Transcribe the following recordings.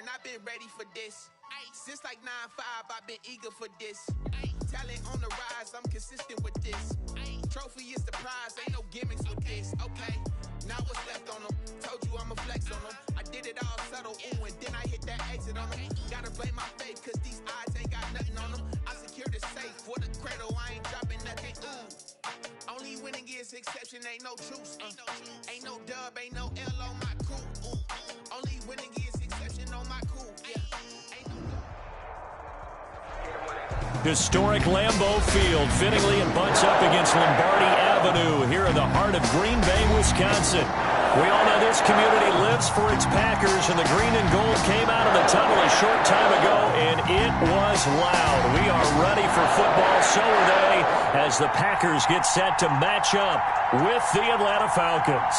and I've been ready for this. Since like 9-5, I've been eager for this. Talent on the rise, I'm consistent with this. Trophy is the prize, ain't no gimmicks with this. Okay, now what's left on them? Told you I'ma flex on them. I did it all subtle, ooh, and then I hit that exit on them. Gotta blame my faith, cause these odds ain't got nothing on them. I secured the safe for the cradle, I ain't dropping nothing, ooh. Only winning is exception, ain't no truce. Ain't no dub, ain't no L on my crew. Only winning is exception on my crew. Yeah. Ain't no dub. Historic Lambeau Field. Fittingly, it butts up against Lombardi Avenue here in the heart of Green Bay, Wisconsin. We all know this community lives for its Packers, and the green and gold came out of the tunnel a short time ago, and it was loud. We are ready for football, so are they, as the Packers get set to match up with the Atlanta Falcons.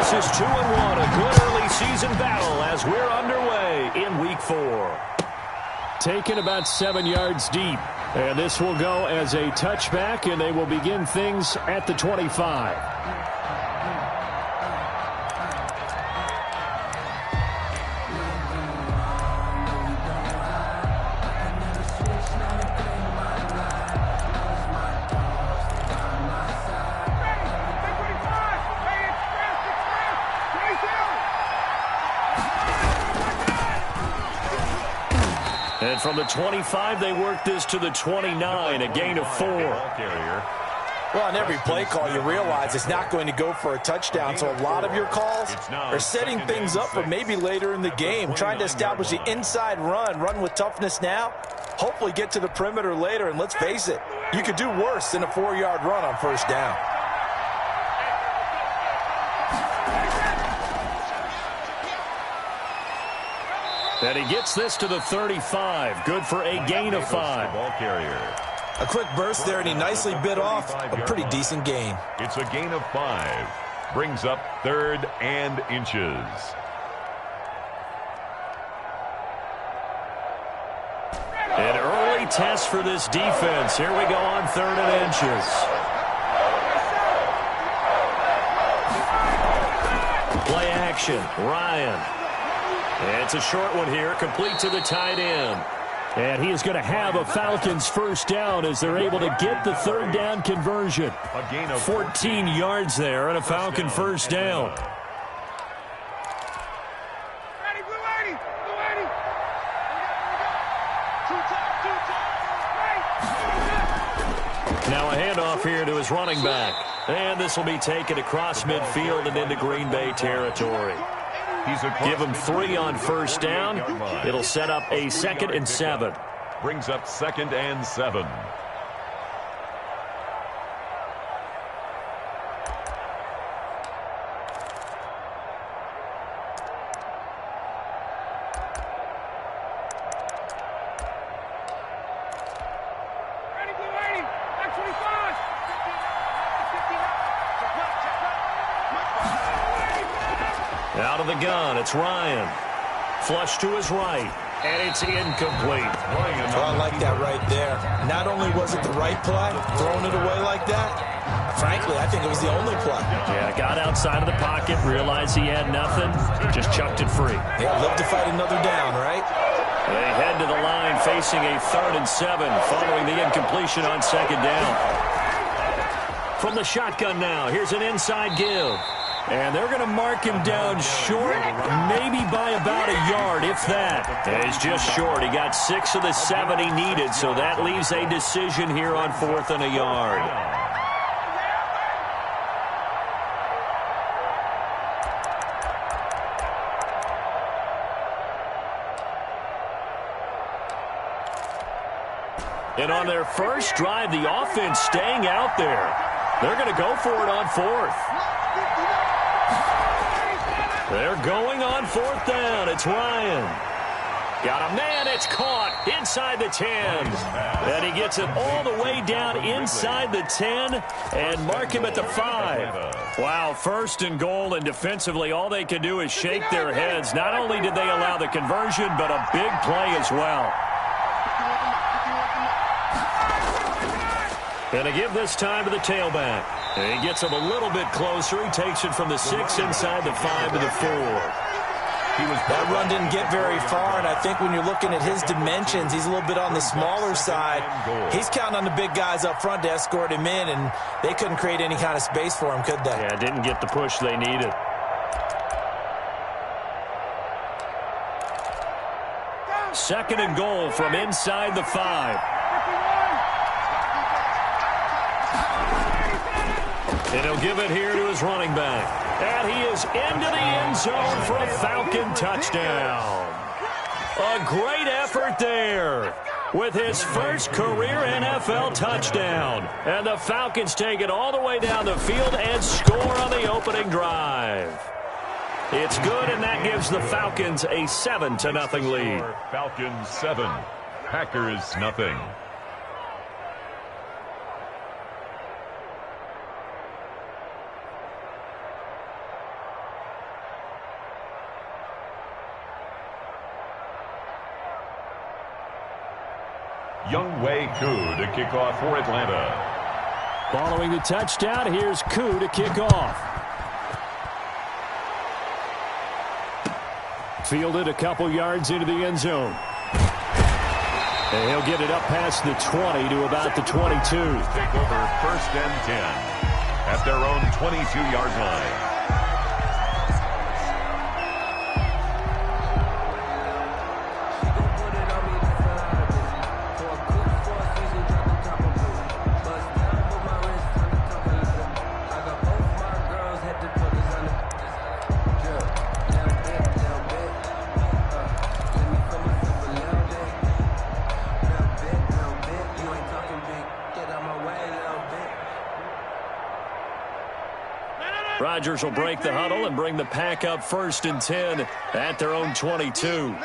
It's 2-1, a good early season battle as we're underway in Week 4. Taken about 7 yards deep, and this will go as a touchback, and they will begin things at the 25. And from the 25, they work this to the 29, a gain of 4. Well, on every play call, you realize it's not going to go for a touchdown, so a lot of your calls are setting things up for maybe later in the game, trying to establish the inside run with toughness now, hopefully get to the perimeter later, and let's face it, you could do worse than a 4-yard run on first down. And he gets this to the 35. Good for a gain of 5. A quick burst there, and he nicely bit off a pretty decent gain. It's a gain of 5. Brings up 3rd and inches. An early test for this defense. Here we go on 3rd and inches. Play action. Ryan. It's a short one here, complete to the tight end. And he is going to have a Falcons first down as they're able to get the 3rd down conversion. 14 yards there and a Falcon first down. Now a handoff here to his running back. And this will be taken across midfield and into Green Bay territory. Give him 3 on first down. It'll set up a 2nd and 7. Brings up 2nd and 7. Out of the gun, it's Ryan. Flush to his right, and it's incomplete. Well, I like that right there. Not only was it the right play, throwing it away like that, frankly, I think it was the only play. Yeah, got outside of the pocket, realized he had nothing, just chucked it free. Yeah, live to fight another down, right? They head to the line facing a 3rd and 7 following the incompletion on 2nd down. From the shotgun now, here's an inside give. And they're going to mark him down short, maybe by about a yard, if that. And he's just short. He got 6 of the 7 he needed, so that leaves a decision here on 4th and a yard. And on their first drive, the offense staying out there. They're going to go for it on fourth. They're going on fourth down. It's Ryan. Got a man. It's caught inside the 10. And he gets it all the way down inside the 10 and mark him at the 5. Wow, first and goal, and defensively all they can do is shake their heads. Not only did they allow the conversion, but a big play as well. And to give this time to the tailback. And he gets him a little bit closer. He takes it from the 6 inside the 5 to the 4. That run didn't get very far, and I think when you're looking at his dimensions, he's a little bit on the smaller side. He's counting on the big guys up front to escort him in, and they couldn't create any kind of space for him, could they? Yeah, didn't get the push they needed. Second and goal from inside the 5. And he'll give it here to his running back. And he is into the end zone for a Falcon touchdown. A great effort there with his first career NFL touchdown. And the Falcons take it all the way down the field and score on the opening drive. It's good, and that gives the Falcons a 7-0 lead. Falcons 7, Packers nothing. Younghoe Koo to kick off for Atlanta. Following the touchdown, here's Koo to kick off. Fielded a couple yards into the end zone. And he'll get it up past the 20 to about the 22. Take over 1st and 10 at their own 22-yard line. Rodgers will break the huddle and bring the Pack up 1st and 10 at their own 22.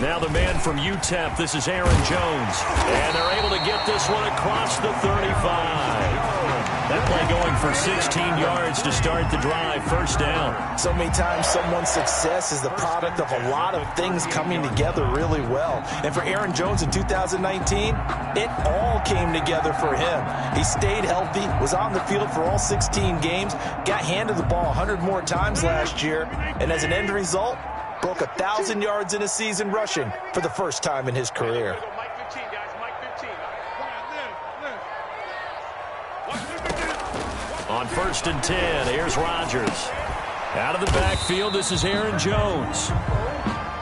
Now the man from UTEP, this is Aaron Jones. And they're able to get this one across the 35. That play going for 16 yards to start the drive, 1st down. So many times someone's success is the product of a lot of things coming together really well. And for Aaron Jones in 2019, it all came together for him. He stayed healthy, was on the field for all 16 games, got handed the ball 100 more times last year, and as an end result, broke 1,000 yards in a season rushing for the first time in his career. On 1st and 10, here's Rodgers. Out of the backfield, this is Aaron Jones.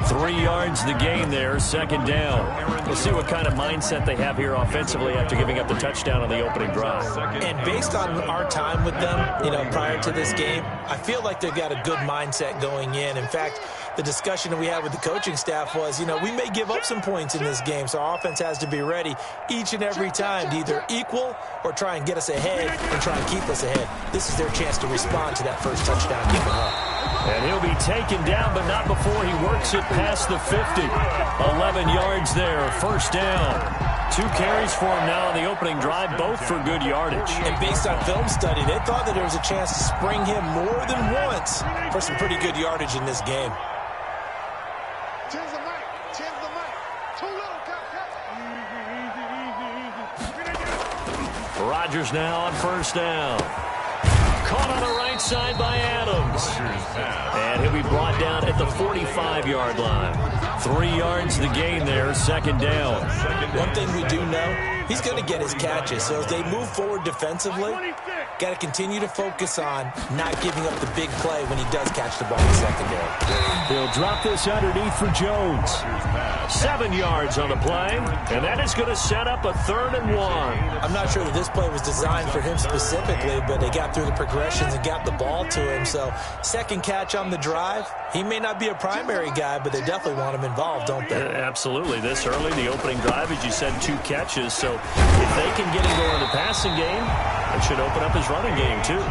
3 yards the gain there, 2nd down. We'll see what kind of mindset they have here offensively after giving up the touchdown on the opening drive. And based on our time with them, prior to this game, I feel like they've got a good mindset going in. In fact, the discussion that we had with the coaching staff was, we may give up some points in this game, so our offense has to be ready each and every time to either equal or try and get us ahead and try and keep us ahead. This is their chance to respond to that first touchdown given up. And he'll be taken down, but not before he works it past the 50. 11 yards there, 1st down. 2 carries for him now on the opening drive, both for good yardage. And based on film study, they thought that there was a chance to spring him more than once for some pretty good yardage in this game. Rodgers now on 1st down. Caught on the right side by Adams. And he'll be brought down at the 45-yard line. 3 yards the gain there, 2nd down. One thing we do know, he's going to get his catches. So as they move forward defensively, Got to continue to focus on not giving up the big play when he does catch the ball in the secondary. He'll drop this underneath for Jones. 7 yards on the play, and that is going to set up a 3rd and 1. I'm not sure that this play was designed for him specifically, but they got through the progressions and got the ball to him. So, second catch on the drive. He may not be a primary guy, but they definitely want him involved, don't they? Yeah, absolutely. This early, the opening drive, as you said, 2 catches. So, if they can get him going in the passing game, it should open up his running game, too.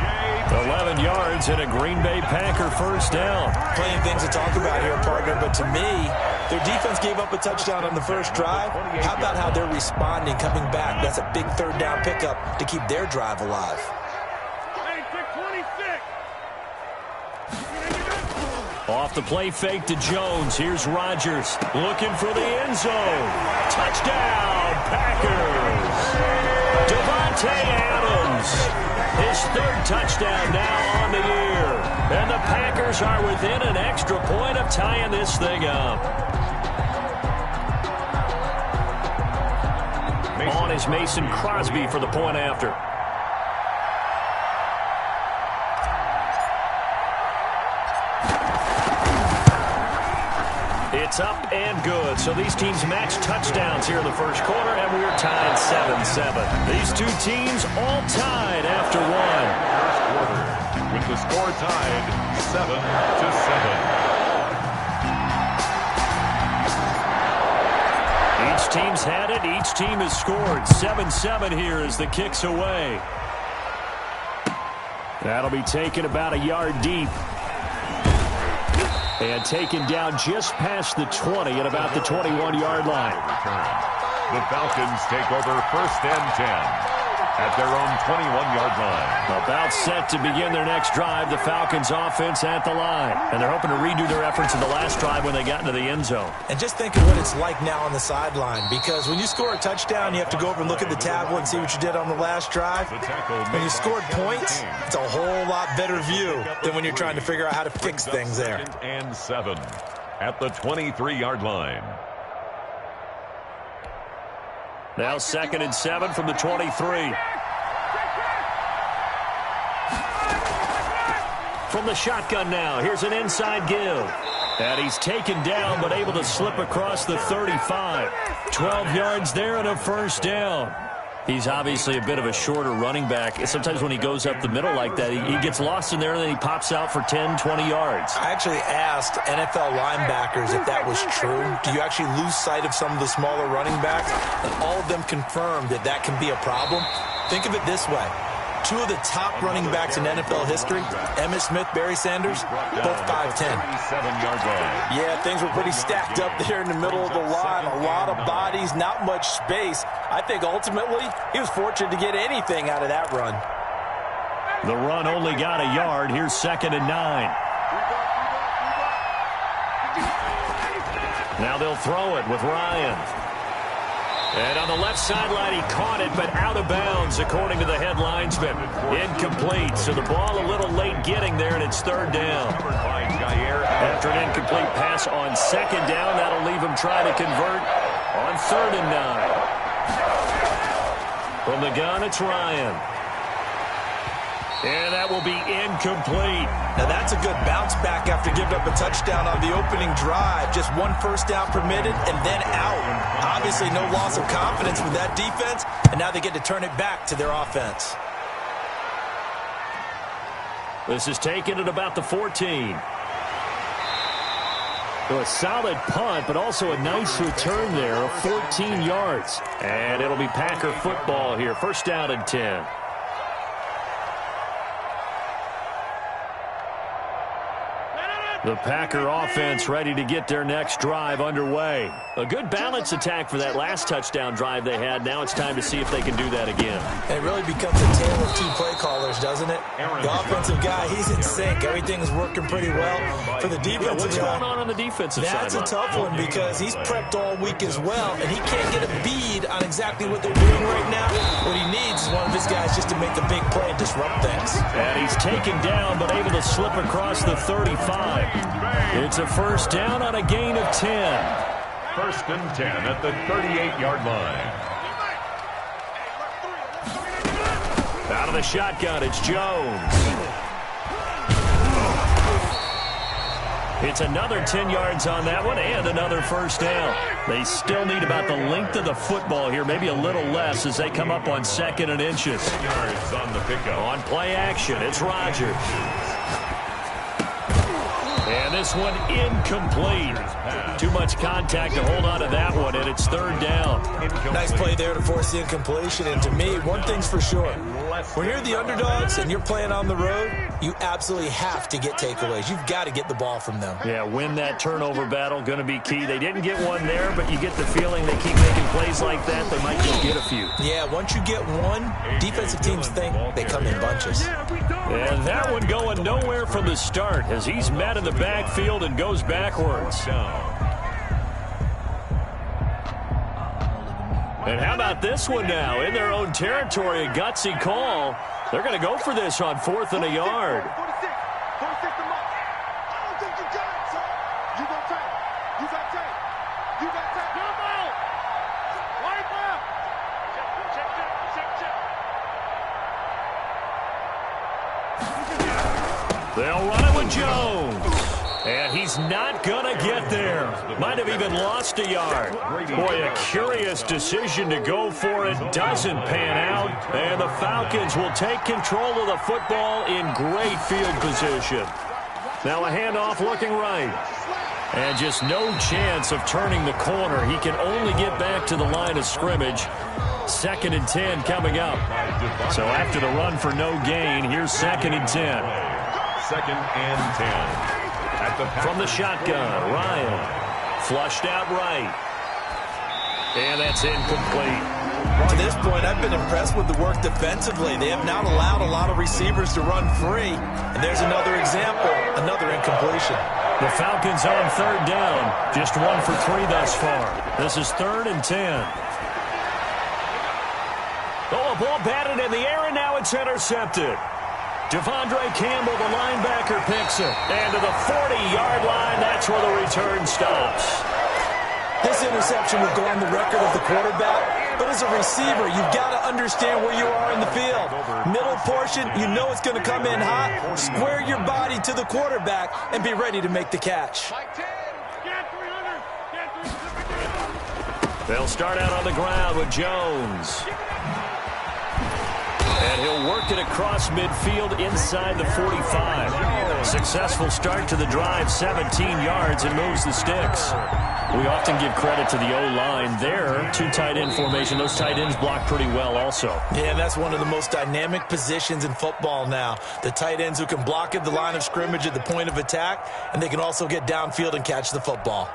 11 yards and a Green Bay Packer first down. Plenty of things to talk about here, partner, but to me, their defense gave up a touchdown on the first drive. How about how they're responding, coming back? That's a big 3rd down pickup to keep their drive alive. Off the play fake to Jones. Here's Rodgers looking for the end zone. Touchdown, Packers. Devontae Adams. His 3rd touchdown now on the year. And the Packers are within an extra point of tying this thing up. On is Mason Crosby for the point after. It's up and good. So these teams match touchdowns here in the first quarter, and we're tied 7-7. These two teams all tied after 1. First quarter, with the score tied 7-7. Each team's had it. Each team has scored. 7-7 here as the kick's away. That'll be taken about a yard deep. And taken down just past the 20 at about the 21-yard line. The Falcons take over 1st and 10 at their own 21-yard line. About set to begin their next drive, the Falcons offense at the line. And they're hoping to redo their efforts in the last drive when they got into the end zone. And just think of what it's like now on the sideline, because when you score a touchdown, you have to go over and look at the tablet and see what you did on the last drive. When you scored points, it's a whole lot better view than when you're trying to figure out how to fix things there. 2nd and 7 at the 23-yard line. Now 2nd and 7 from the 23. From the shotgun now, here's an inside give. And he's taken down but able to slip across the 35. 12 yards there and a first down. He's obviously a bit of a shorter running back. Sometimes when he goes up the middle like that, he gets lost in there and then he pops out for 10, 20 yards. I actually asked NFL linebackers if that was true. Do you actually lose sight of some of the smaller running backs? And all of them confirmed that that can be a problem. Think of it this way. 2 of the top running backs in NFL history, Emmitt Smith, Barry Sanders, both 5'10". Yeah, things were pretty stacked up there in the middle of the line. A lot of bodies, not much space. I think ultimately he was fortunate to get anything out of that run. The run only got a yard. Here's 2nd and 9. Now they'll throw it with Ryan. And on the left sideline, he caught it, but out of bounds, according to the head linesman. Incomplete, so the ball a little late getting there, and it's 3rd down. After an incomplete pass on 2nd down, that'll leave him trying to convert on 3rd and 9. From the gun, it's Ryan. And that will be incomplete. Now that's a good bounce back after giving up a touchdown on the opening drive. Just 1 first down permitted and then out. Obviously no loss of confidence with that defense, and now they get to turn it back to their offense. This is taken at about the 14. So a solid punt, but also a nice return there of 14 yards. And it'll be Packer football here. 1st down and 10. The Packer offense ready to get their next drive underway. A good balance attack for that last touchdown drive they had. Now it's time to see if they can do that again. It really becomes a tale of 2 play callers, doesn't it? The offensive guy, he's in sync. Everything's working pretty well. For the defensive guy, guy, what's going on the defensive side? That's a tough one because he's prepped all week as well, and he can't get a bead on exactly what they're doing right now. What he needs is one of his guys just to make a big play and disrupt things. And he's taken down but able to slip across the 35. It's a 1st down on a gain of 10. 1st and 10 at the 38-yard line. Out of the shotgun, it's Jones. It's another 10 yards on that one and another first down. They still need about the length of the football here, maybe a little less as they come up on 2nd and inches. 10 yards on the pickup. On play action, it's Rodgers. And this one incomplete. Too much contact to hold on to that one, and it's 3rd down. Nice play there to force the incompletion. And to me, one thing's for sure. When you're the underdogs and you're playing on the road, you absolutely have to get takeaways. You've got to get the ball from them. Yeah, win that turnover battle, going to be key. They didn't get one there, but you get the feeling they keep making plays like that, they might just get a few. Yeah, once you get one, defensive teams think they come in bunches. And that one going nowhere from the start as he's met in the backfield and goes backwards. And how about this one now? In their own territory, a gutsy call. They're going to go for this on 4th and a yard. They'll run it with Jones. And he's not going to get there. Might have even lost a yard. Boy, a curious decision to go for it. Doesn't pan out. And the Falcons will take control of the football in great field position. Now a handoff looking right. And just no chance of turning the corner. He can only get back to the line of scrimmage. 2nd and 10 coming up. So after the run for no gain, here's 2nd and 10. 2nd and 10. From the shotgun, Ryan. Flushed out right. And that's incomplete. To this point, I've been impressed with the work defensively. They have not allowed a lot of receivers to run free. And there's another example, another incompletion. The Falcons on 3rd down. Just 1 for 3 thus far. This is 3rd and 10. Oh, a ball batted in the air, and now it's intercepted. Devondre Campbell, the linebacker, picks it. And to the 40-yard line, that's where the return stops. This interception will go on the record of the quarterback, but as a receiver, you've got to understand where you are in the field. Middle portion, you know it's going to come in hot. Square your body to the quarterback and be ready to make the catch. They'll start out on the ground with Jones. And he'll work it across midfield inside the 45. Successful start to the drive, 17 yards, and moves the sticks. We often give credit to the O-line there. 2 tight end formation. Those tight ends block pretty well also. Yeah, and that's one of the most dynamic positions in football now. The tight ends who can block at the line of scrimmage at the point of attack, and they can also get downfield and catch the football.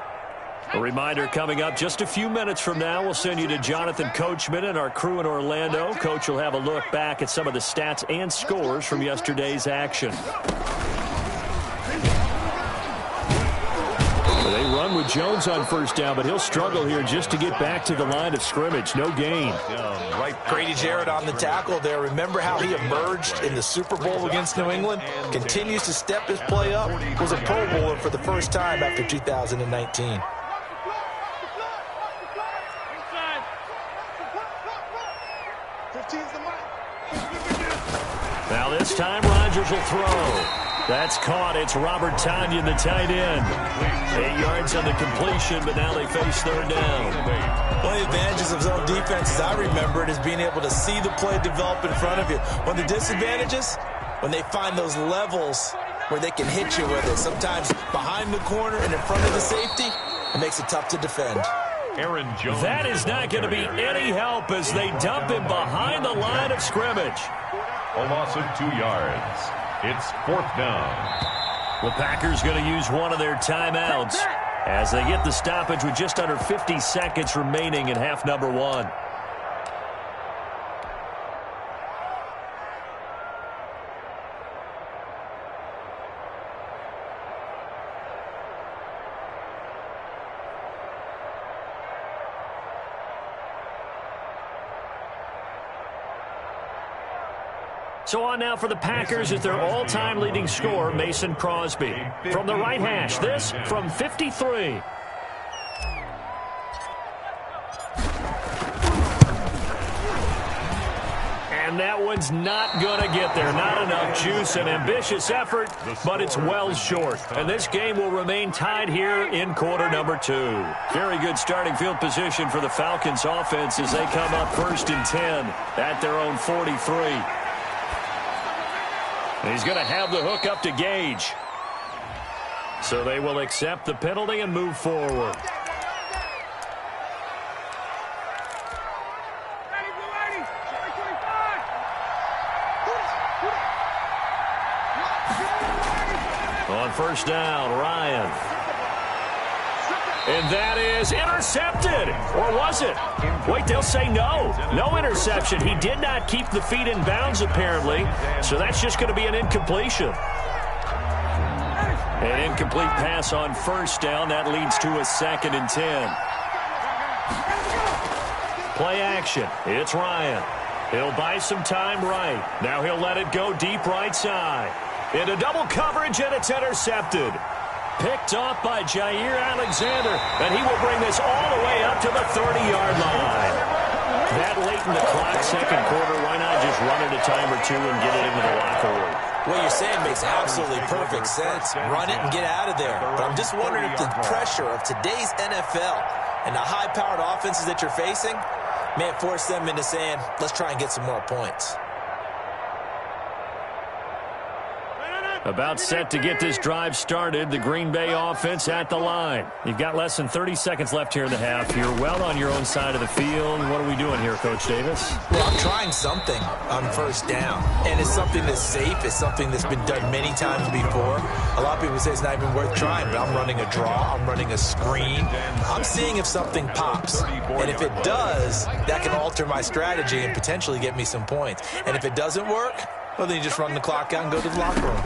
A reminder coming up just a few minutes from now, we'll send you to Jonathan Coachman and our crew in Orlando. Coach will have a look back at some of the stats and scores from yesterday's action. They run with Jones on 1st down, but he'll struggle here just to get back to the line of scrimmage. No gain. Grady Jarrett on the tackle there. Remember how he emerged in the Super Bowl against New England? Continues to step his play up. Was a Pro Bowler for the first time after 2019. Now this time Rodgers will throw. That's caught. It's Robert Tonyan, the tight end. 8 yards on the completion, but now they face 3rd down. One of the advantages of zone defense, as I remember it, is being able to see the play develop in front of you. One of the disadvantages, when they find those levels where they can hit you with it, sometimes behind the corner and in front of the safety, it makes it tough to defend. Aaron Jones. That is not going to be any help as they dump him behind the line of scrimmage. A loss of 2 yards. It's 4th down. The Packers going to use one of their timeouts as they get the stoppage with just under 50 seconds remaining in half number 1. So on now for the Packers is their all-time leading scorer, Mason Crosby. From the right hash, this from 53. And And that one's not going to get there. Not enough juice. An ambitious effort, but it's well short. And this game will remain tied here in quarter number 2. Very good starting field position for the Falcons offense as they come up 1st and 10 at their own 43. He's going to have the hook up to Gage. So they will accept the penalty and move forward. On 1st down, Ryan. And that is intercepted. Or was it? Wait, they'll say no. No interception. He did not keep the feet in bounds, apparently. So that's just going to be an incompletion. An incomplete pass on 1st down. That leads to a 2nd and 10. Play action. It's Ryan. He'll buy some time right. Now he'll let it go deep right side. Into double coverage, and it's intercepted. Picked off by Jair Alexander, and he will bring this all the way up to the 30-yard line. That late in the clock, 2nd quarter, why not just run it a time or two and get it into the locker room? What you're saying makes absolutely perfect sense. Run it and get out of there. But I'm just wondering if the pressure of today's NFL and the high-powered offenses that you're facing may force them into saying, let's try and get some more points. About set to get this drive started. The Green Bay offense at the line. You've got less than 30 seconds left here in the half. You're well on your own side of the field. What are we doing here, Coach Davis? Well, I'm trying something on 1st down. And it's something that's safe. It's something that's been done many times before. A lot of people say it's not even worth trying, but I'm running a draw. I'm running a screen. I'm seeing if something pops. And if it does, that can alter my strategy and potentially get me some points. And if it doesn't work, well, then you just run the clock out and go to the locker room.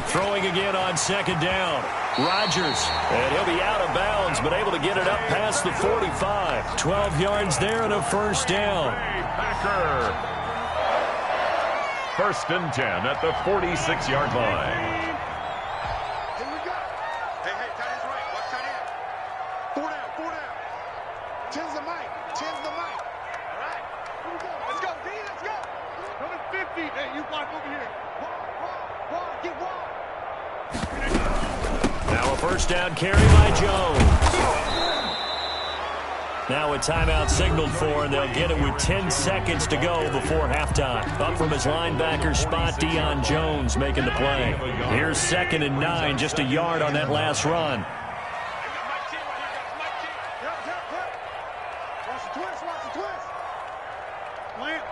Throwing again on 2nd down. Rodgers, and he'll be out of bounds, but able to get it up past the 45. 12 yards there and a 1st down. Packer. 1st and 10 at the 46-yard line. Here we go. Hey, tight end's right. Watch tight end. 4 down. 10's the mic. All right. Here we go. Let's go, D. Let's go. Number 50. Hey, you block over here. Wall. Get wall. Now a 1st down carry by Jones. Now a timeout signaled for, and they'll get it with 10 seconds to go before halftime. Up from his linebacker spot, Deion Jones making the play. Here's 2nd and 9, just a yard on that last run. Watch the twist. Plant.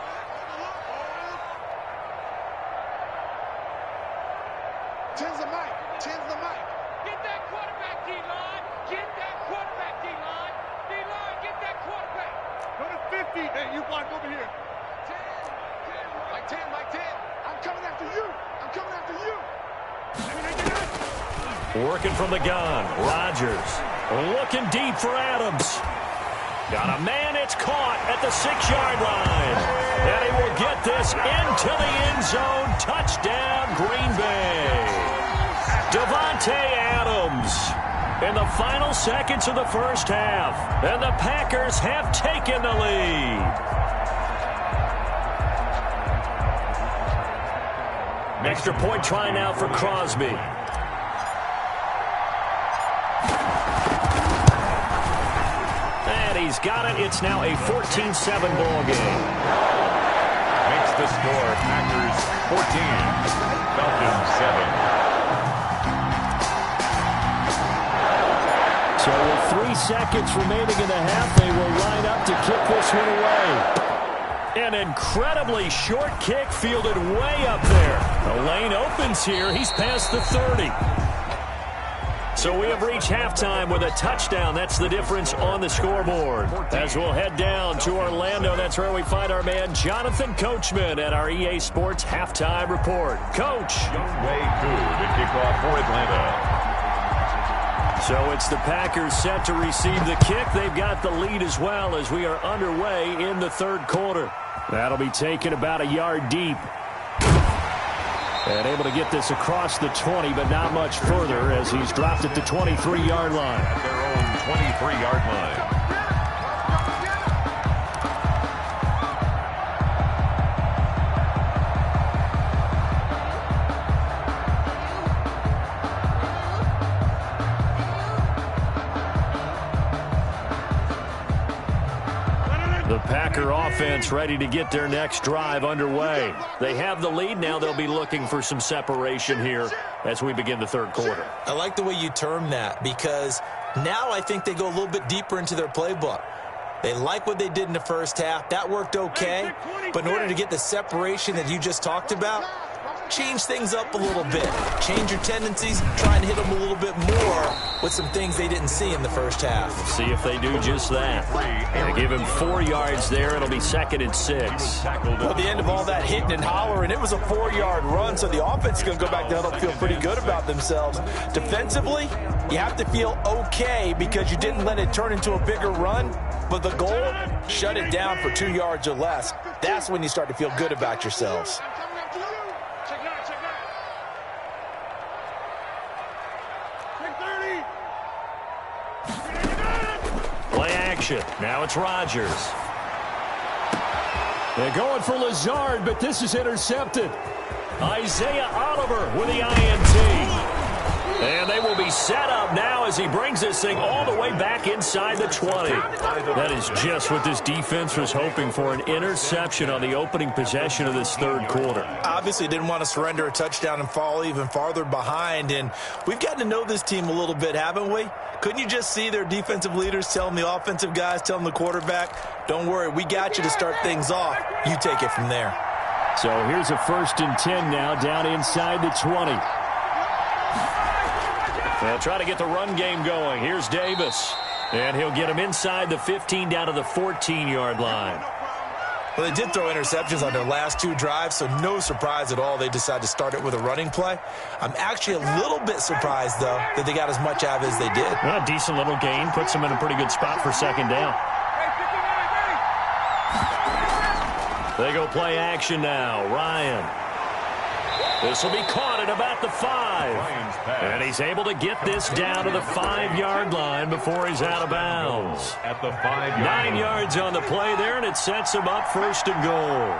10's the mic. Get that quarterback, D-line. Get that quarterback, D-line. D-line, get that quarterback. Go to 50. Hey, you block over here. 10. Like 10. I'm coming after you. Working from the gun. Rodgers looking deep for Adams. Got a man, it's caught at the 6-yard line. And he will get this into the end zone. Touchdown, Green Bay. Davante Adams in the final seconds of the 1st half. And the Packers have taken the lead. Extra point try now for Crosby. And he's got it. It's now a 14-7 ball game. Makes the score Packers 14, Falcons 7. So with 3 seconds remaining in the half, they will line up to kick this one away. An incredibly short kick fielded way up there. The lane opens here. He's past the 30. So we have reached halftime with a touchdown. That's the difference on the scoreboard. As we'll head down to Orlando, that's where we find our man Jonathan Coachman at our EA Sports Halftime Report. Coach. Way good to kick off for Atlanta. So it's the Packers set to receive the kick. They've got the lead as well as we are underway in the 3rd quarter. That'll be taken about a yard deep. And able to get this across the 20, but not much further as he's dropped at the 23-yard line. At their own 23-yard line. The Packer offense ready to get their next drive underway. They have the lead now. They'll be looking for some separation here as we begin the third quarter. I like the way you term that, because now I think they go a little bit deeper into their playbook. They like what they did in the first half. That worked okay. But in order to get the separation that you just talked about, change things up a little bit. Change your tendencies, try and hit them a little bit more with some things they didn't see in the first half. See if they do just that. They give him 4 yards there. It'll be 2nd and 6. Well, at the end of all that hitting and hollering, it was a 4-yard run, so the offense is going to go back to huddle, feel pretty good about themselves. Defensively, you have to feel okay because you didn't let it turn into a bigger run, but the goal, shut it down for 2 yards or less. That's when you start to feel good about yourselves. Play action. Now it's Rodgers. They're going for Lazard, but this is intercepted. Isaiah Oliver with the INT. And they will be set up now as he brings this thing all the way back inside the 20. That is just what this defense was hoping for, an interception on the opening possession of this third quarter. Obviously didn't want to surrender a touchdown and fall even farther behind, and we've gotten to know this team a little bit, haven't we? Couldn't you just see their defensive leaders telling the offensive guys, telling the quarterback, don't worry, we got you to start things off. You take it from there. So here's a 1st and 10 now down inside the 20. They'll try to get the run game going. Here's Davis. And he'll get him inside the 15 down to the 14-yard line. Well, they did throw interceptions on their last 2 drives, so no surprise at all they decided to start it with a running play. I'm actually a little bit surprised, though, that they got as much out of it as they did. Well, a decent little gain. Puts them in a pretty good spot for 2nd down. They go play action now. Ryan. This will be caught at about the 5. And he's able to get this down to the 5-yard line before he's out of bounds. At the 5-yard 9 yards on the play there, and it sets him up 1st and goal.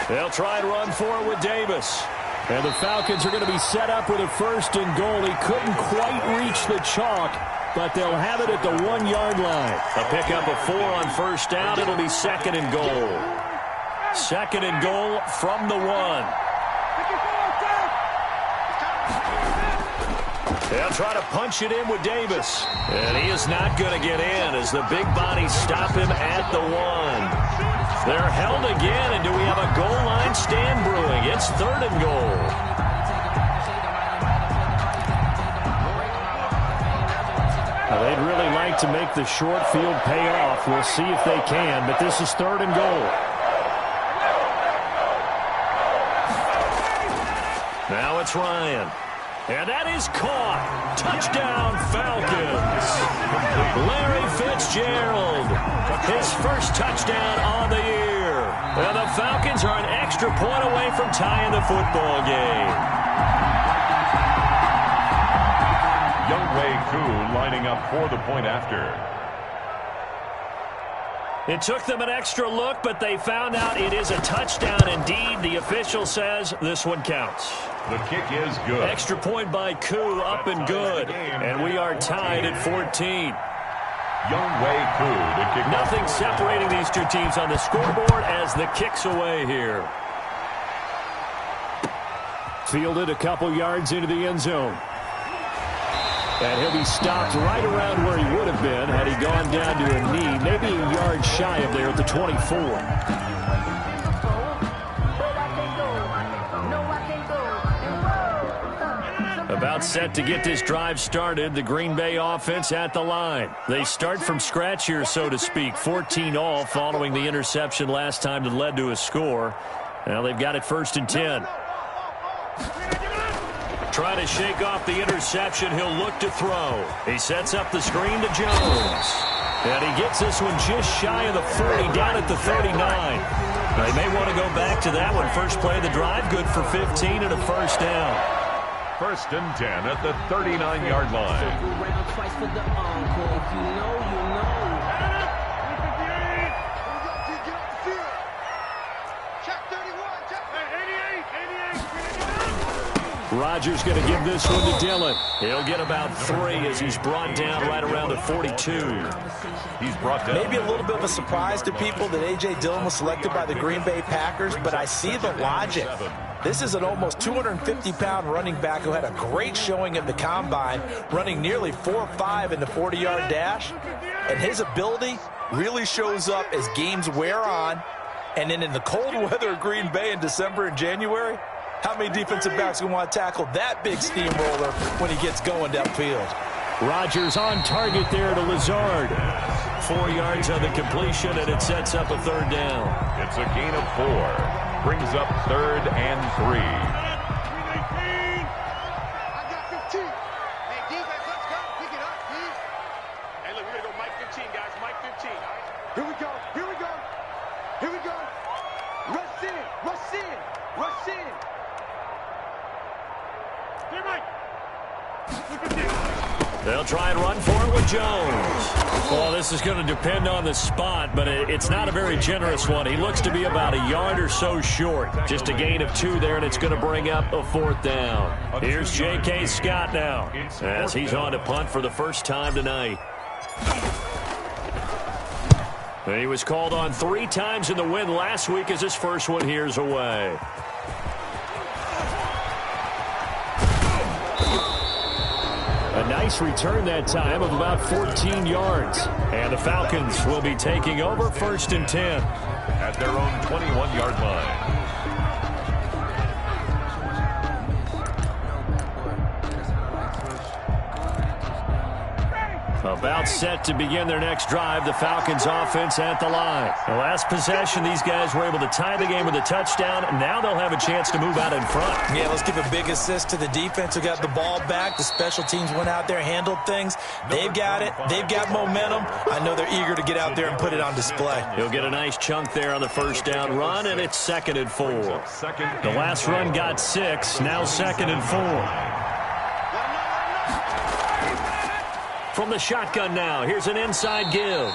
They'll try and run for it with Davis. And the Falcons are going to be set up with a 1st and goal. He couldn't quite reach the chalk, but they'll have it at the 1-yard line. A pickup of 4 on 1st down. It'll be 2nd and goal. 2nd and goal from the 1. They'll try to punch it in with Davis. And he is not going to get in as the big bodies stop him at the 1. They're held again, and do we have a goal line stand brewing? It's 3rd and goal. Now, they'd really like to make the short field pay off. We'll see if they can, but this is 3rd and goal. Now it's Ryan. And that is caught. Touchdown, Falcons. Larry Fitzgerald. His first touchdown on the year. And the Falcons are an extra point away from tying the football game. Younghoe Koo lining up for the point after. It took them an extra look, but they found out it is a touchdown indeed. The official says this one counts. The kick is good. Extra point by Koo, up and good. And we are tied at 14. Younghoe Koo, the kick. Nothing separating these two teams on the scoreboard as the kick's away here. Fielded a couple yards into the end zone. And he'll be stopped right around where he would have been had he gone down to a knee, maybe a yard shy of there at the 24. About set to get this drive started, the Green Bay offense at the line. They start from scratch here, so to speak, 14 all following the interception last time that led to a score. Now they've got it 1st and 10. Trying to shake off the interception. He'll look to throw. He sets up the screen to Jones. And he gets this one just shy of the 40, down at the 39. They may want to go back to that one. First play of the drive, good for 15 and a 1st down. 1st and 10 at the 39-yard line. Rodgers going to give this one to Dillon. He'll get about 3 as he's brought down right around the 42. He's brought down. Maybe a little bit of a surprise to people that A.J. Dillon was selected by the Green Bay Packers, but I see the logic. This is an almost 250-pound running back who had a great showing at the Combine, running nearly 4.5 in the 40-yard dash. And his ability really shows up as games wear on. And then in the cold weather of Green Bay in December and January, how many defensive backs will want to tackle that big steamroller when he gets going downfield? Rodgers on target there to Lazard. 4 yards on the completion, and it sets up a 3rd down. It's a gain of 4. Brings up 3rd and 3. I got 15. Hey, defense, let's go. Pick it up, D. Hey, look, we're going to go Mike 15, guys. Mike 15, all right? Here we go. Here we go. Here we go. Rush in. Rush in. Rush in. Here, Mike. They'll try and run for it with Jones. Well, this is going to depend on the spot, but it's not a very generous one. He looks to be about a yard or so short. Just a gain of 2 there, and it's going to bring up a 4th down. Here's J.K. Scott now as he's on to punt for the first time tonight. And he was called on 3 times in the win last week as his first one here's away. A nice return that time of about 14 yards. And the Falcons will be taking over 1st and 10. At their own 21-yard line. About set to begin their next drive, the Falcons offense at the line. The last possession, these guys were able to tie the game with a touchdown. Now they'll have a chance to move out in front. Yeah, let's give a big assist to the defense who got the ball back. The special teams went out there, handled things. They've got it. They've got momentum. I know they're eager to get out there and put it on display. He'll get a nice chunk there on the 1st down run, and it's 2nd and 4. The last run got 6, now 2nd and 4. From the shotgun now, here's an inside give.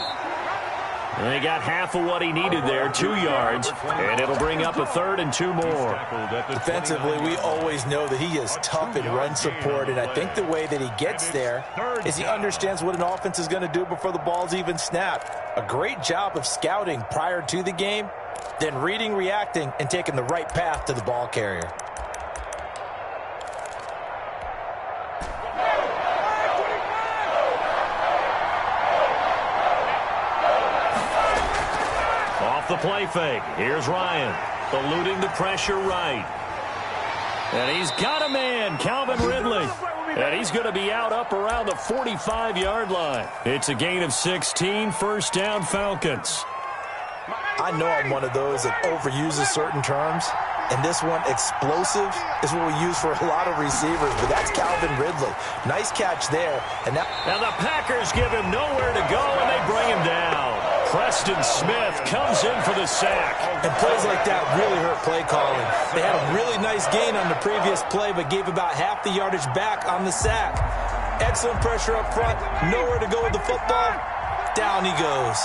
And he got half of what he needed there, 2 yards, and it'll bring up a 3rd and 2 more. Defensively, we always know that he is tough in run support, and I think the way that he gets there is he understands what an offense is going to do before the ball's even snapped. A great job of scouting prior to the game, then reading, reacting, and taking the right path to the ball carrier. The play fake. Here's Ryan, eluding the pressure right. And he's got a man, Calvin Ridley. And he's going to be out up around the 45-yard line. It's a gain of 16, 1st down Falcons. I know I'm one of those that overuses certain terms. And this one, explosive, is what we use for a lot of receivers. But that's Calvin Ridley. Nice catch there. And the Packers give him nowhere to go, and they bring him down. Preston Smith comes in for the sack. And plays like that really hurt play calling. They had a really nice gain on the previous play, but gave about half the yardage back on the sack. Excellent pressure up front. Nowhere to go with the football. Down he goes.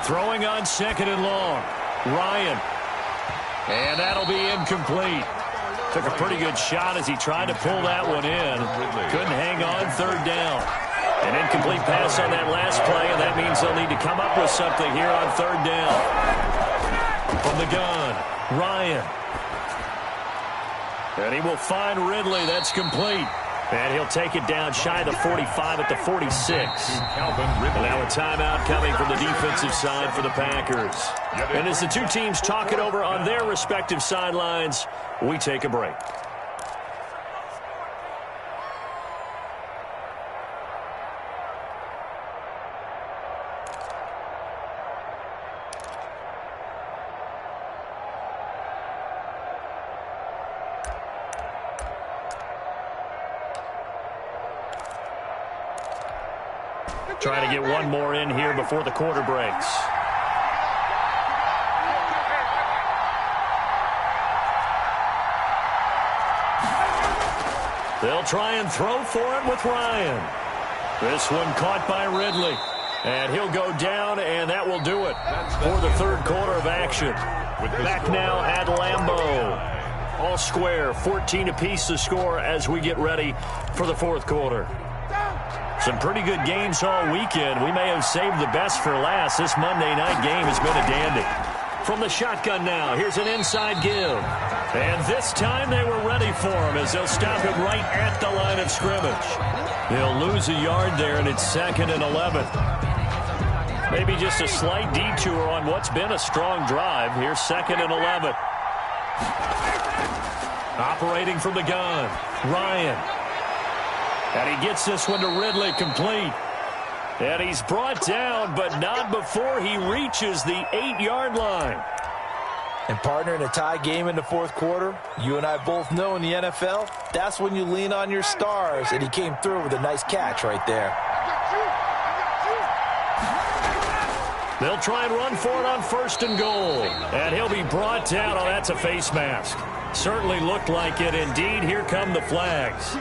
Throwing on 2nd and long. Ryan. And that'll be incomplete. Took a pretty good shot as he tried to pull that one in. Couldn't hang on, 3rd down. An incomplete pass on that last play, and that means they'll need to come up with something here on 3rd down. From the gun, Ryan. And he will find Ridley. That's complete. And he'll take it down shy of the 45 at the 46. And now a timeout coming from the defensive side for the Packers. And as the two teams talk it over on their respective sidelines, we take a break. Trying to get one more in here before the quarter breaks. They'll try and throw for it with Ryan. This one caught by Ridley. And he'll go down, and that will do it for the 3rd quarter of action. Back now at Lambeau. all square. 14 apiece to score as we get ready for the fourth quarter. Some pretty good games all weekend. We may have saved the best for last. This Monday night game has been a dandy. From the shotgun now, here's an inside give. And this time they were ready for him as they'll stop him right at the line of scrimmage. He'll lose a yard there, and it's 2nd and 11. Maybe just a slight detour on what's been a strong drive. Here's 2nd and 11. Operating from the gun, Ryan. And he gets this one to Ridley, complete. And he's brought down, but not before he reaches the 8-yard line. And, partner, in a tie game in the fourth quarter, you and I both know in the NFL, that's when you lean on your stars. And he came through with a nice catch right there. They'll try and run for it on 1st and goal. And he'll be brought down. Oh, that's a face mask. Certainly looked like it. Indeed, here come the flags.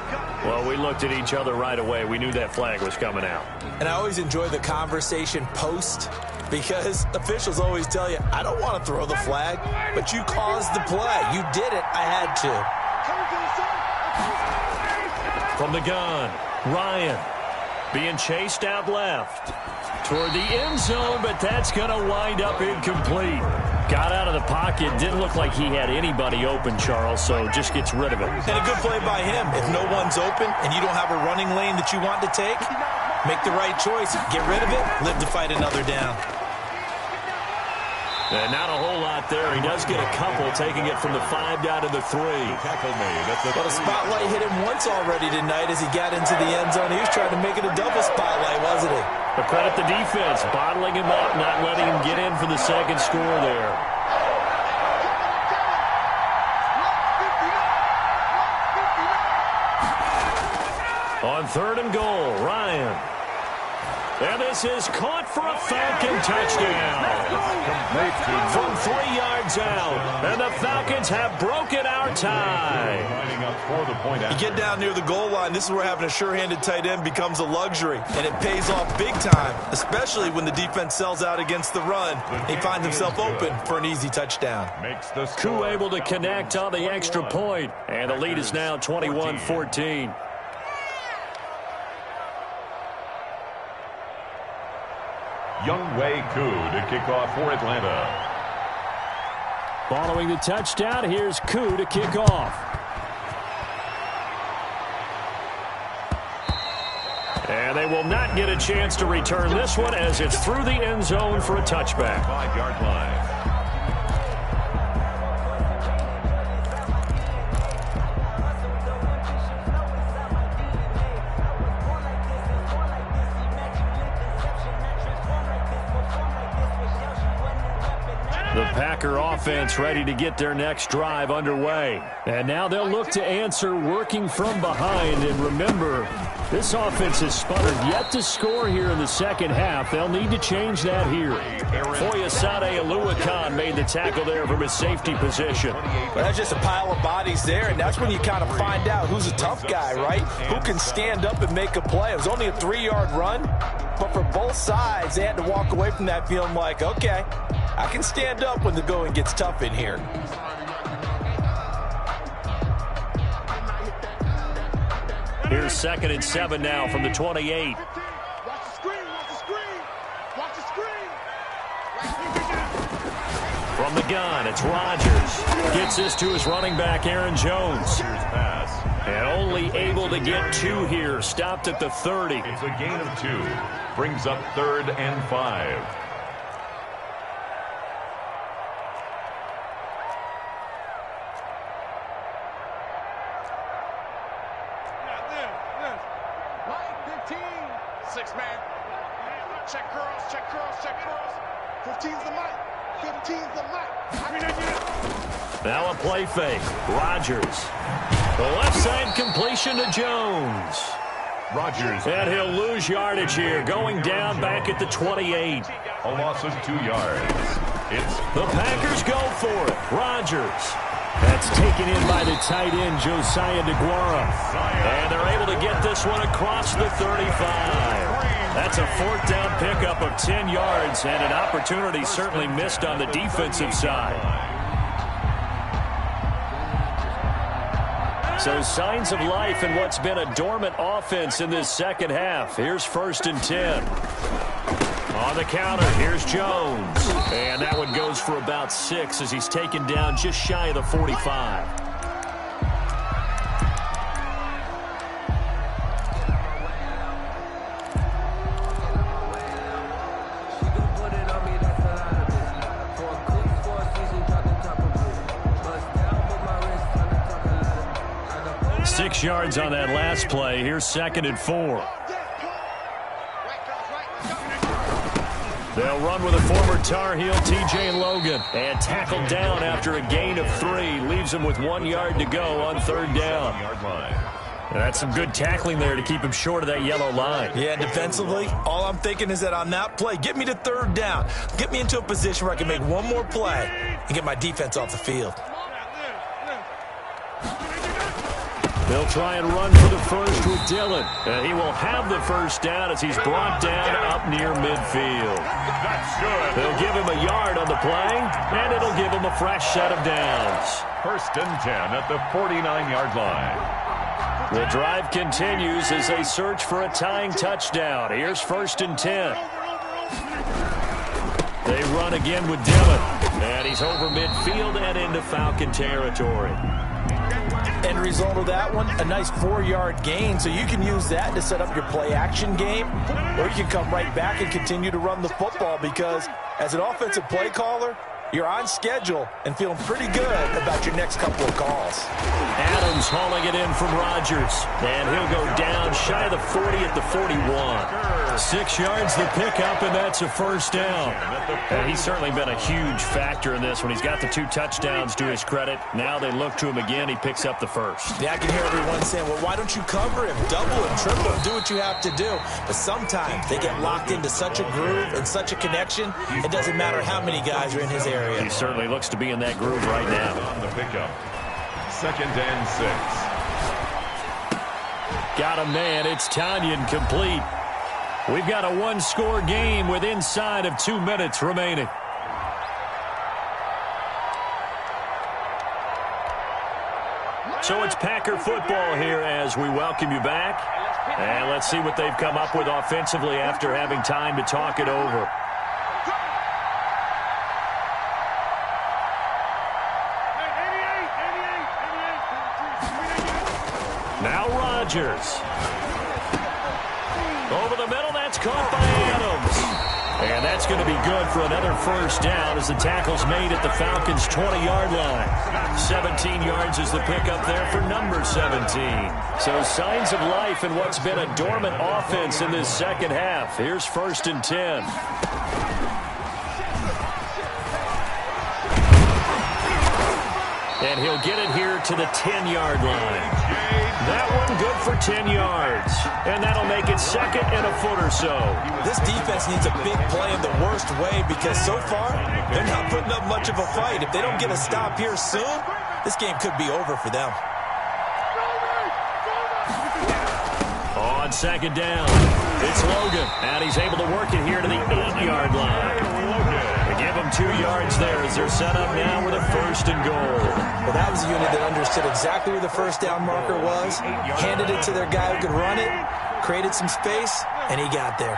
Well, we looked at each other right away. We knew that flag was coming out. And I always enjoy the conversation post, because officials always tell you, I don't want to throw the flag, but you caused the play. You did it. I had to. From the gun, Ryan being chased out left toward the end zone, but that's going to wind up incomplete. Got out of the pocket. Didn't look like he had anybody open, Charles, so just gets rid of it. And a good play by him. If no one's open and you don't have a running lane that you want to take, make the right choice. Get rid of it. Live to fight another down. And not a whole lot there. He does get a couple, taking it from the 5 down to the 3. But a spotlight hit him once already tonight as he got into the end zone. He was trying to make it a double spotlight, wasn't he? But credit the defense, bottling him up, not letting him get in for the second score there. On 3rd and goal, Ryan. And this is caught for a Falcon touchdown. From 3 yards out. And the Falcons have broken our tie. You get down near the goal line, this is where having a sure-handed tight end becomes a luxury. And it pays off big time, especially when the defense sells out against the run. He finds himself open for an easy touchdown. Koo able to connect on the extra point. And the lead is now 21-14. Younghoe Koo to kick off for Atlanta. Following the touchdown, here's Koo to kick off. And they will not get a chance to return this one as it's through the end zone for a touchback. 5-yard line. The Packer offense ready to get their next drive underway. And now they'll look to answer working from behind. And remember, this offense has sputtered yet to score here in the second half. They'll need to change that here. Foyesade Oluwakan made the tackle there from his safety position. But that's just a pile of bodies there, and that's when you kind of find out who's a tough guy, right? Who can stand up and make a play. It was only a 3-yard run, but for both sides, they had to walk away from that feeling like, okay, I can stand up when the going gets tough in here. Here's 2nd and 7 now from the 28. Watch the screen, watch the screen, watch the screen. From the gun, it's Rodgers. Gets this to his running back, Aaron Jones. And only able to get 2 here. Stopped at the 30. It's a gain of 2. Brings up 3rd and 5. Check curls. 15's the mic. 15's the mic. Now a play fake. Rodgers. The left side completion to Jones. Rodgers. And he'll lose yardage here, going down back at the 28. A loss of 2 yards. It's the Packers go for it. Rodgers. That's taken in by the tight end, Josiah DeGuara. And they're able to get this one across the 35. That's a 4th down pickup of 10 yards and an opportunity certainly missed on the defensive side. So signs of life in what's been a dormant offense in this second half. Here's 1st and 10. On the counter, here's Jones. And that one goes for about 6 as he's taken down just shy of the 45. Six yards on that last play. Here's 2nd and 4. They'll run with a former Tar Heel, TJ Logan. And tackled down after a gain of 3. Leaves him with 1 yard to go on 3rd down. And that's some good tackling there to keep him short of that yellow line. Yeah, defensively, all I'm thinking is that on that play, get me to 3rd down. Get me into a position where I can make one more play and get my defense off the field. They'll try and run for the first with Dillon. And he will have the 1st down as he's brought down up near midfield. That's good. They'll give him a yard on the play, and it'll give him a fresh set of downs. 1st and 10 at the 49-yard line. The drive continues as they search for a tying touchdown. Here's 1st and 10. They run again with Dillon. And he's over midfield and into Falcon territory. End result of that one, a nice 4-yard gain, so you can use that to set up your play-action game, or you can come right back and continue to run the football because as an offensive play caller, you're on schedule and feeling pretty good about your next couple of calls. Adams hauling it in from Rodgers, and he'll go down shy of the 40 at the 41. 6 yards the pickup, and that's a 1st down. And he's certainly been a huge factor in this when he's got the 2 touchdowns to his credit. Now they look to him again. He picks up the 1st. Yeah, I can hear everyone saying, well, why don't you cover him? Double him, triple him, do what you have to do. But sometimes they get locked into such a groove and such a connection, it doesn't matter how many guys are in his area. He certainly looks to be in that groove right now. On the pickup. 2nd and 6. Got a man. It's Tanyan complete. We've got a 1-score game with inside of 2 minutes remaining. So it's Packer football here as we welcome you back. And let's see what they've come up with offensively after having time to talk it over. Now Rodgers. Over the middle, that's caught by Adams. And that's going to be good for another 1st down as the tackle's made at the Falcons' 20-yard line. 17 yards is the pickup there for number 17. So signs of life in what's been a dormant offense in this second half. Here's 1st and 10. And he'll get it here to the 10-yard line. That one good for 10 yards. And that'll make it 2nd and a foot or so. This defense needs a big play in the worst way because so far, they're not putting up much of a fight. If they don't get a stop here soon, this game could be over for them. On 2nd down, it's Logan. And he's able to work it here to the 8-yard line. They give him 2 yards there as they're set up now with a 1st and goal. Well, that was a unit that understood exactly where the 1st down marker was, handed it to their guy who could run it, created some space, and he got there.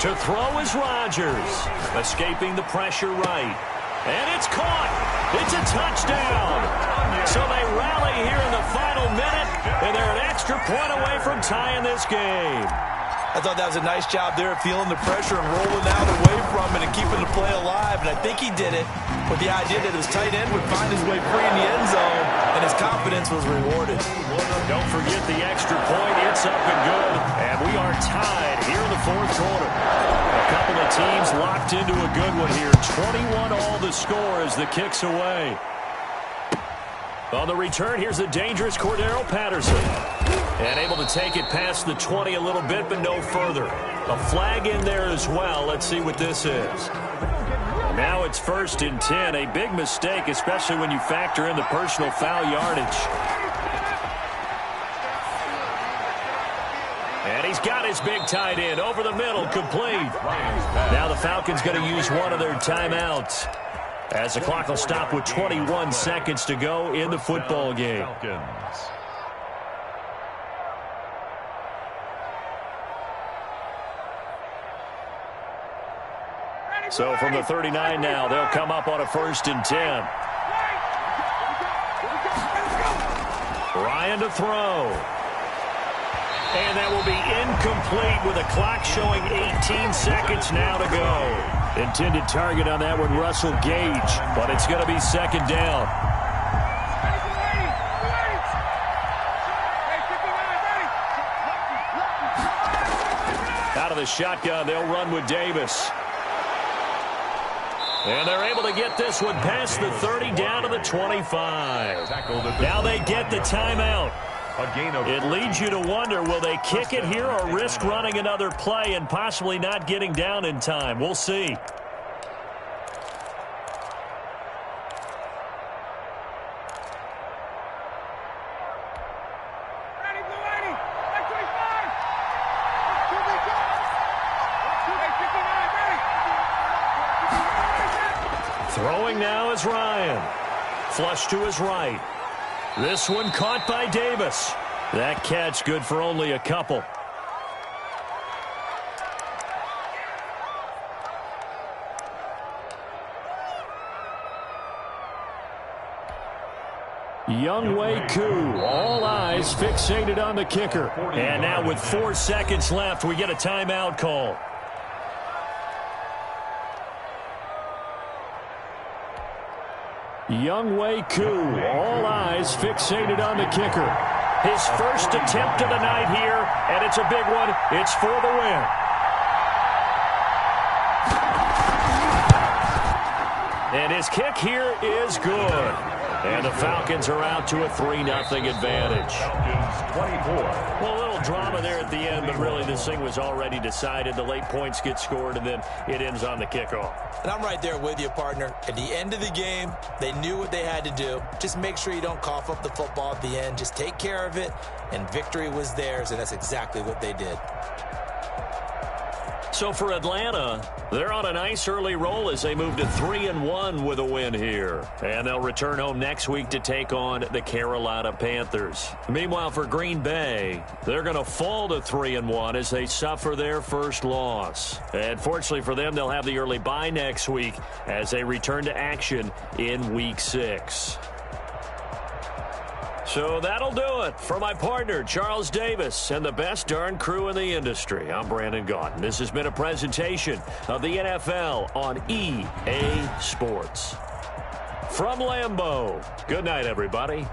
To throw is Rodgers, escaping the pressure right. And it's caught. It's a touchdown. So they rally here in the final minute, and they're an extra point away from tying this game. I thought that was a nice job there of feeling the pressure and rolling out away from it and keeping the play alive. And I think he did it with the idea that his tight end would find his way free in the end zone, and his confidence was rewarded. Don't forget the extra point. It's up and good. And we are tied here in the 4th quarter. A couple of teams locked into a good one here. 21 all the score as the kick's away. On the return, here's the dangerous Cordero Patterson. And able to take it past the 20 a little bit, but no further. A flag in there as well. Let's see what this is. Now it's 1st and 10. A big mistake, especially when you factor in the personal foul yardage. And he's got his big tight end over the middle, complete. Now the Falcons going to use one of their timeouts. as the clock will stop with 21 seconds to go in the football game. So from the 39 now, they'll come up on a 1st and 10. Ryan to throw. And that will be incomplete with a clock showing 18 seconds now to go. Intended target on that one, Russell Gage, but it's going to be 2nd down. Out of the shotgun, they'll run with Davis. And they're able to get this one past the 30 down to the 25. Now they get the timeout. It leads you to wonder, will they kick it here or risk running another play and possibly not getting down in time? We'll see. Throwing now is Ryan. Flush to his right. This one caught by Davis. That catch good for only a couple. Younghoe Koo, all eyes fixated on the kicker. And now with 4 seconds left, we get a timeout call. Younghoe Koo, all eyes fixated on the kicker. His first attempt of the night here, and it's a big one. It's for the win. And his kick here is good. And the Falcons are out to a 3-0 advantage. Falcons 24. Well, a little drama there at the end, but really this thing was already decided. The late points get scored, and then it ends on the kickoff. And I'm right there with you, partner. At the end of the game, they knew what they had to do. Just make sure you don't cough up the football at the end. Just take care of it, and victory was theirs, and that's exactly what they did. So for Atlanta, they're on a nice early roll as they move to 3-1 with a win here. And they'll return home next week to take on the Carolina Panthers. Meanwhile, for Green Bay, they're going to fall to 3-1 as they suffer their first loss. And fortunately for them, they'll have the early bye next week as they return to action in Week 6. So that'll do it for my partner, Charles Davis, and the best darn crew in the industry. I'm Brandon Gaudin. This has been a presentation of the NFL on EA Sports. From Lambeau, good night, everybody.